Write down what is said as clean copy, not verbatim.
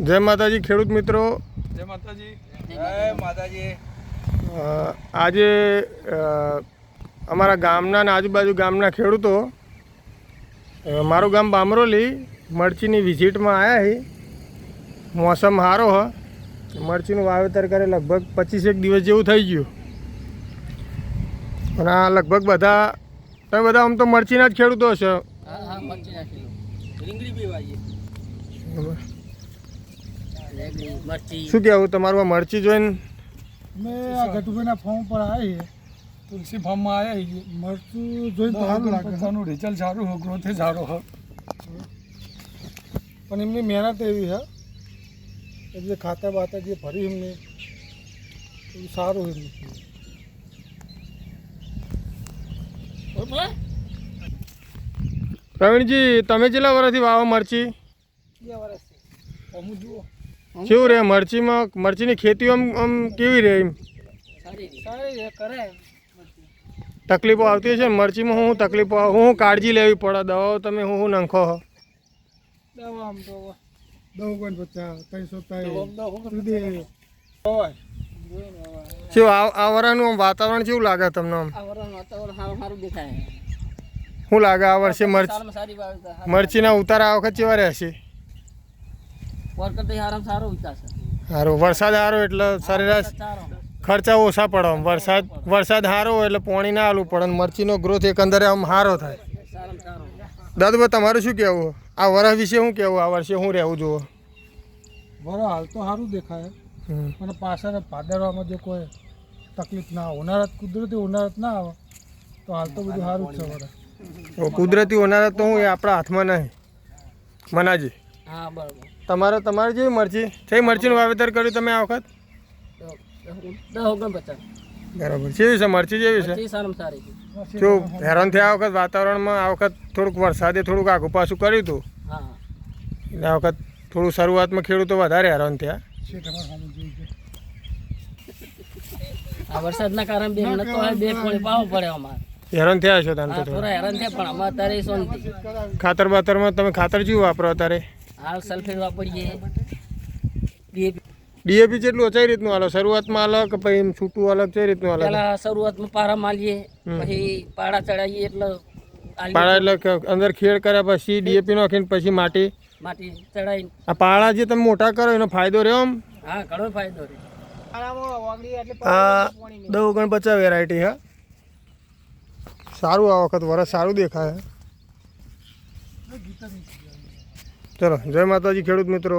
જય માતાજી ખેડૂત મિત્રો, જય માતાજી. જય માતાજી. આજે અમારા ગામના અને આજુબાજુ ગામના ખેડૂતો મારું ગામ બામરોલી મરચીની વિઝિટમાં આવ્યા છે. મોસમ સારો હ, મરચીનું વાવેતર કરે લગભગ 25 દિવસ જેવું થઈ ગયું. અને આ લગભગ બધા તમે બધા આમ તો મરચીના જ ખેડૂતો છો. શું કહેવું તમારું આ મરચી જોઈને? મેં આ ગટુભાઈના ફોર્મ પર આવી તુલસી ફાર્મમાં આવ્યા મરચું જોઈને તો સારું લાગે. પોતાનું રિઝલ્ટ સારું હોય, ગ્રોથ સારો હોય, પણ એમની મહેનત એવી છે એટલે ખાતા બાતા જે ભરી એમને એવું સારું એમનું. પ્રવીણજી, તમે કેટલા વર્ષથી વાવો મરચી? 2 વર્ષથી. અમુક જુઓ કેવું રહે મરચીમાં? મરચીની ખેતી આમ કેવી રહે? એમ સારી કરે. તકલીફો આવતી હશે ને મરચીમાં? શું તકલીફો, શું કાળજી લેવી પડે? દવાઓ તમે શું નાખો છો? દવા આમ તો 250 300 શું આ વરાનું આમ વાતાવરણ કેવું લાગે તમને? આમ શું લાગે આ વર્ષે મરચીના ઉતારા આ વખત કેવા રહેશે? સારું, વરસાદ સારો એટલે સરેરાશ ખર્ચા ઓછા પડે. વરસાદ સારો હોય એટલે પાણી ના આલવું પડે. મરચીનો ગ્રોથ એકંદરે આમ સારો થાય. દાદુભાઈ, તમારું શું કહેવું આ વર્ષ વિશે? શું કહેવું આ વર્ષે શું રહેવું જોવો? બરાબર, હાલ તો સારું દેખાય, અને પાછળ ભાદરવામાં જો કોઈ તકલીફ ના આવે, ઉનાળાત કુદરતી ઉનાળાત ના આવે તો હાલ તો બધું સારું જ છે. બરાબર, કુદરતી ઉનાળા તો હું એ આપણા હાથમાં નહીં. મનાજી, હા બરાબર. તમારે જેવી મરચી છે? મરચીનું વાવેતર કર્યું તમે આ વખત? 10 બરાબર. કેવી છે મરચી? જેવી છે? જો હેરાન થયા આ વખત વાતાવરણમાં? આ વખત થોડુંક વરસાદે થોડુંક આઘું પાછું કર્યું હતું એટલે આ વખત થોડું શરૂઆતમાં ખેડૂતો વધારે હેરાન થયા. આ વરસાદના કારણે બે પોણી પાવું પડે અમારે. હેરાન થયા છો તમે? થોડા હેરાન થયા, પણ અમારે અત્યારે શાંતિ. ખાતર બાતરમાં તમે ખાતર જેવું વાપરો અત્યારે? હાલ સલ્ફેટ વાપરીએ. ડીએપી જેટલું કઈ રીતનું હાલો? શરૂઆતમાં અલગ કે પછી છૂટું અલગ? કઈ રીતનું અલગ? પેલા શરૂઆતમાં પારા માલીએ, પછી પાડા ચડાવીએ, એટલે પાળા એટલે અંદર ખેડ કર્યા પછી ડીએપી નાખીને પછી માટી ચડાવી. આ પાળા જે તમે મોટા કરો એનો ફાયદો રહ્યો આમ? હા, ઘણો ફાયદો રહે. આ 249 વેરાયટી હા, સારું. આ વખત વરસ સારું દેખાય. ચલો, જય માતાજી ખેડૂત મિત્રો.